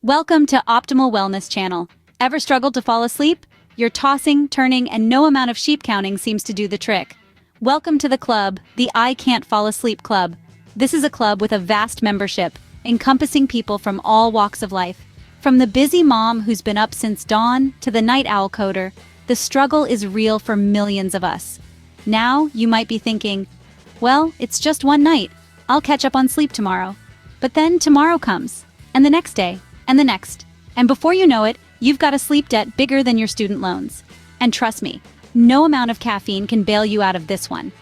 Welcome to Optimal Wellness Channel. Ever struggled to fall asleep? You're tossing, turning, and no amount of sheep counting seems to do the trick. Welcome to the club, the I Can't Fall Asleep Club. This is a club with a vast membership, encompassing people from all walks of life. From the busy mom who's been up since dawn to the night owl coder, the struggle is real for millions of us. Now, you might be thinking, well, it's just one night. I'll catch up on sleep tomorrow. But then tomorrow comes, and the next day, and the next. And before you know it, you've got a sleep debt bigger than your student loans. And trust me, no amount of caffeine can bail you out of this one.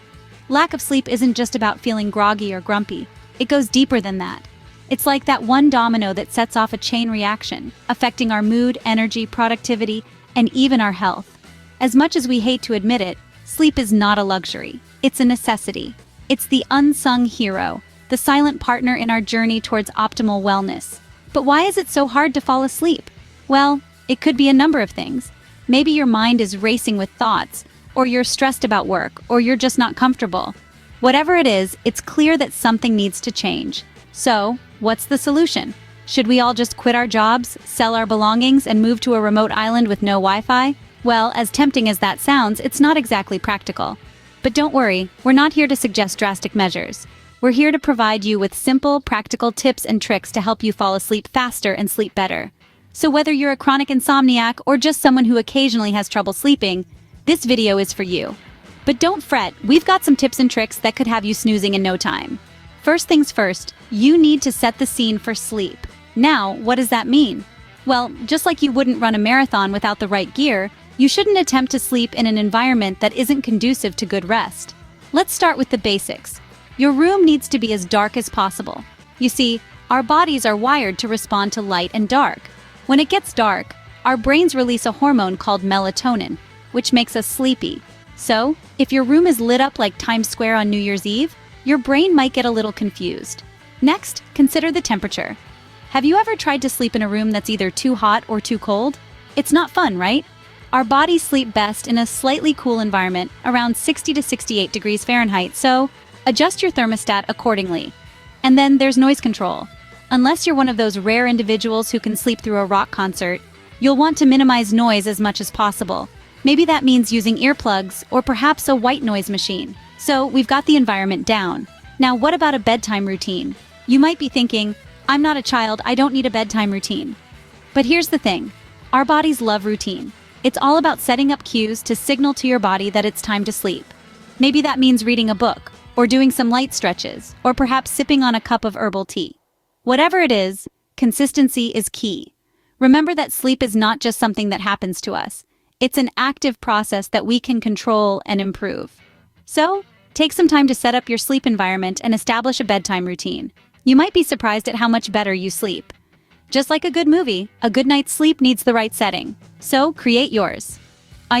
Lack of sleep isn't just about feeling groggy or grumpy. It goes deeper than that. It's like that one domino that sets off a chain reaction, affecting our mood, energy, productivity, and even our health. As much as we hate to admit it, sleep is not a luxury. It's a necessity. It's the unsung hero, the silent partner in our journey towards optimal wellness. But why is it so hard to fall asleep? Well, it could be a number of things. Maybe your mind is racing with thoughts, or you're stressed about work, or you're just not comfortable. Whatever it is, it's clear that something needs to change. So, what's the solution? Should we all just quit our jobs, sell our belongings, and move to a remote island with no Wi-Fi? Well, as tempting as that sounds, it's not exactly practical. But don't worry, we're not here to suggest drastic measures. We're here to provide you with simple, practical tips and tricks to help you fall asleep faster and sleep better. So whether you're a chronic insomniac or just someone who occasionally has trouble sleeping, this video is for you. But don't fret, we've got some tips and tricks that could have you snoozing in no time. First things first, you need to set the scene for sleep. Now, what does that mean? Well, just like you wouldn't run a marathon without the right gear, you shouldn't attempt to sleep in an environment that isn't conducive to good rest. Let's start with the basics. Your room needs to be as dark as possible. You see, our bodies are wired to respond to light and dark. When it gets dark, our brains release a hormone called melatonin, which makes us sleepy. So, if your room is lit up like Times Square on New Year's Eve, your brain might get a little confused. Next, consider the temperature. Have you ever tried to sleep in a room that's either too hot or too cold? It's not fun, right? Our bodies sleep best in a slightly cool environment, around 60 to 68 degrees Fahrenheit, so adjust your thermostat accordingly. And then there's noise control. Unless you're one of those rare individuals who can sleep through a rock concert, you'll want to minimize noise as much as possible. Maybe that means using earplugs or perhaps a white noise machine. So we've got the environment down. Now what about a bedtime routine? You might be thinking, I'm not a child, I don't need a bedtime routine. But here's the thing, our bodies love routine. It's all about setting up cues to signal to your body that it's time to sleep. Maybe that means reading a book, or doing some light stretches, or perhaps sipping on a cup of herbal tea. Whatever it is, consistency is key. Remember that sleep is not just something that happens to us. It's an active process that we can control and improve. So, take some time to set up your sleep environment and establish a bedtime routine. You might be surprised at how much better you sleep. Just like a good movie, a good night's sleep needs the right setting. So, create yours.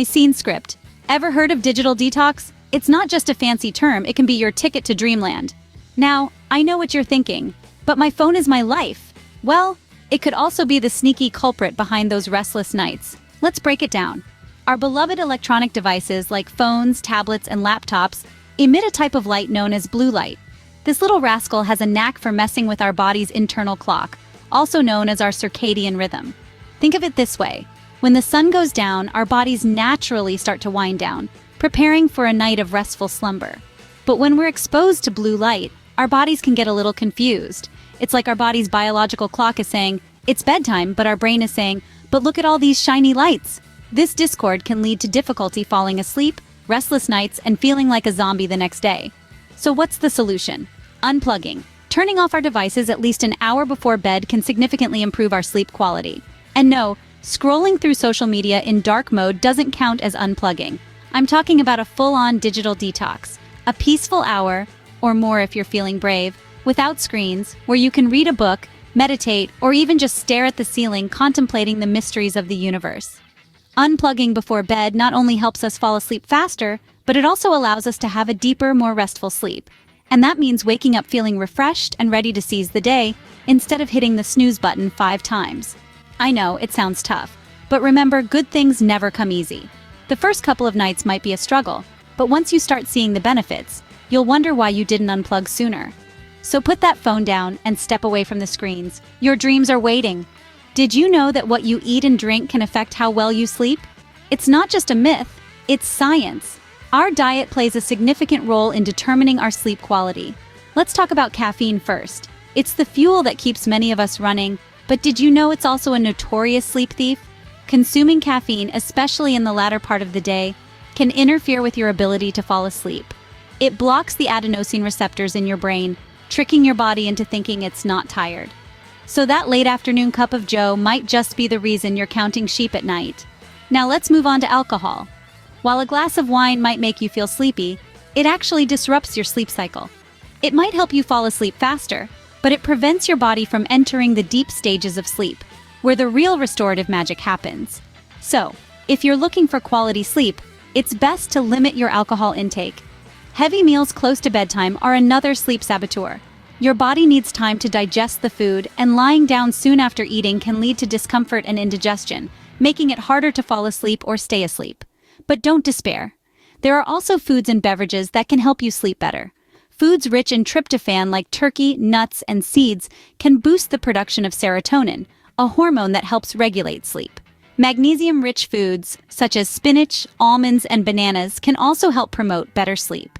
Scene script. Ever heard of digital detox? It's not just a fancy term, it can be your ticket to dreamland. Now, I know what you're thinking, but my phone is my life. Well, it could also be the sneaky culprit behind those restless nights. Let's break it down. Our beloved electronic devices like phones, tablets, and laptops emit a type of light known as blue light. This little rascal has a knack for messing with our body's internal clock, also known as our circadian rhythm. Think of it this way. When the sun goes down, our bodies naturally start to wind down, preparing for a night of restful slumber. But when we're exposed to blue light, our bodies can get a little confused. It's like our body's biological clock is saying, it's bedtime, but our brain is saying, but look at all these shiny lights. This discord can lead to difficulty falling asleep, restless nights, and feeling like a zombie the next day. So what's the solution? Unplugging. Turning off our devices at least an hour before bed can significantly improve our sleep quality. And no, scrolling through social media in dark mode doesn't count as unplugging. I'm talking about a full-on digital detox, a peaceful hour, or more if you're feeling brave, without screens, where you can read a book, meditate, or even just stare at the ceiling contemplating the mysteries of the universe. Unplugging before bed not only helps us fall asleep faster, but it also allows us to have a deeper, more restful sleep. And that means waking up feeling refreshed and ready to seize the day, instead of hitting the snooze button 5 times. I know, it sounds tough, but remember, good things never come easy. The first couple of nights might be a struggle, but once you start seeing the benefits, you'll wonder why you didn't unplug sooner. So put that phone down and step away from the screens. Your dreams are waiting. Did you know that what you eat and drink can affect how well you sleep? It's not just a myth, it's science. Our diet plays a significant role in determining our sleep quality. Let's talk about caffeine first. It's the fuel that keeps many of us running, but did you know it's also a notorious sleep thief? Consuming caffeine, especially in the latter part of the day, can interfere with your ability to fall asleep. It blocks the adenosine receptors in your brain, tricking your body into thinking it's not tired. So that late afternoon cup of joe might just be the reason you're counting sheep at night. Now let's move on to alcohol. While a glass of wine might make you feel sleepy, it actually disrupts your sleep cycle. It might help you fall asleep faster, but it prevents your body from entering the deep stages of sleep, where the real restorative magic happens. So, if you're looking for quality sleep, it's best to limit your alcohol intake. Heavy meals close to bedtime are another sleep saboteur. Your body needs time to digest the food, and lying down soon after eating can lead to discomfort and indigestion, making it harder to fall asleep or stay asleep. But don't despair. There are also foods and beverages that can help you sleep better. Foods rich in tryptophan like turkey, nuts, and seeds can boost the production of serotonin, a hormone that helps regulate sleep. Magnesium-rich foods, such as spinach, almonds, and bananas, can also help promote better sleep.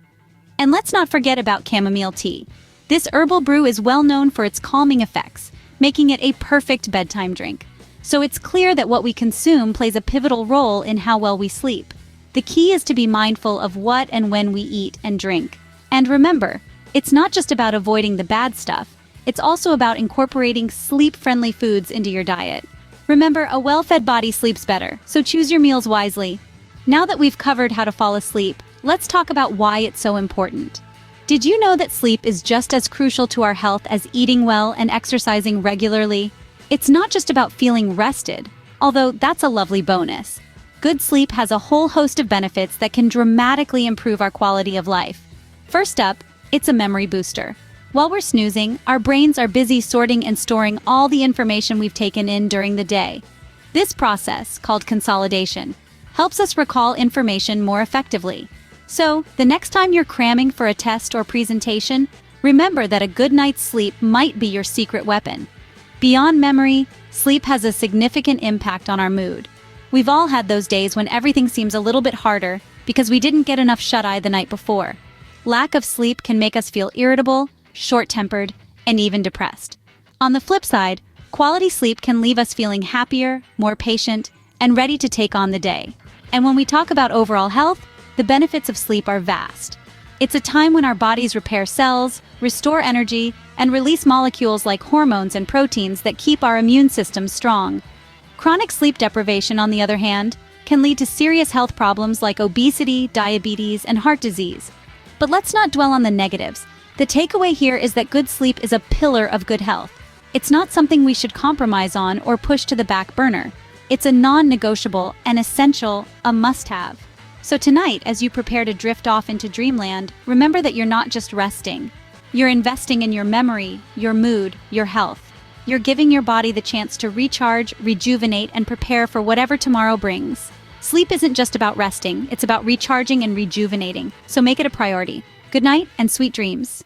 And let's not forget about chamomile tea. This herbal brew is well known for its calming effects, making it a perfect bedtime drink. So it's clear that what we consume plays a pivotal role in how well we sleep. The key is to be mindful of what and when we eat and drink. And remember, it's not just about avoiding the bad stuff, it's also about incorporating sleep-friendly foods into your diet. Remember, a well-fed body sleeps better, so choose your meals wisely. Now that we've covered how to fall asleep, let's talk about why it's so important. Did you know that sleep is just as crucial to our health as eating well and exercising regularly? It's not just about feeling rested, although that's a lovely bonus. Good sleep has a whole host of benefits that can dramatically improve our quality of life. First up, it's a memory booster. While we're snoozing, our brains are busy sorting and storing all the information we've taken in during the day. This process, called consolidation, helps us recall information more effectively. So, the next time you're cramming for a test or presentation, remember that a good night's sleep might be your secret weapon. Beyond memory, sleep has a significant impact on our mood. We've all had those days when everything seems a little bit harder because we didn't get enough shut-eye the night before. Lack of sleep can make us feel irritable, short-tempered, and even depressed. On the flip side, quality sleep can leave us feeling happier, more patient, and ready to take on the day. And when we talk about overall health, the benefits of sleep are vast. It's a time when our bodies repair cells, restore energy, and release molecules like hormones and proteins that keep our immune system strong. Chronic sleep deprivation, on the other hand, can lead to serious health problems like obesity, diabetes, and heart disease. But let's not dwell on the negatives. The takeaway here is that good sleep is a pillar of good health. It's not something we should compromise on or push to the back burner. It's a non-negotiable, an essential, a must-have. So tonight, as you prepare to drift off into dreamland, remember that you're not just resting. You're investing in your memory, your mood, your health. You're giving your body the chance to recharge, rejuvenate, and prepare for whatever tomorrow brings. Sleep isn't just about resting, it's about recharging and rejuvenating. So make it a priority. Good night and sweet dreams.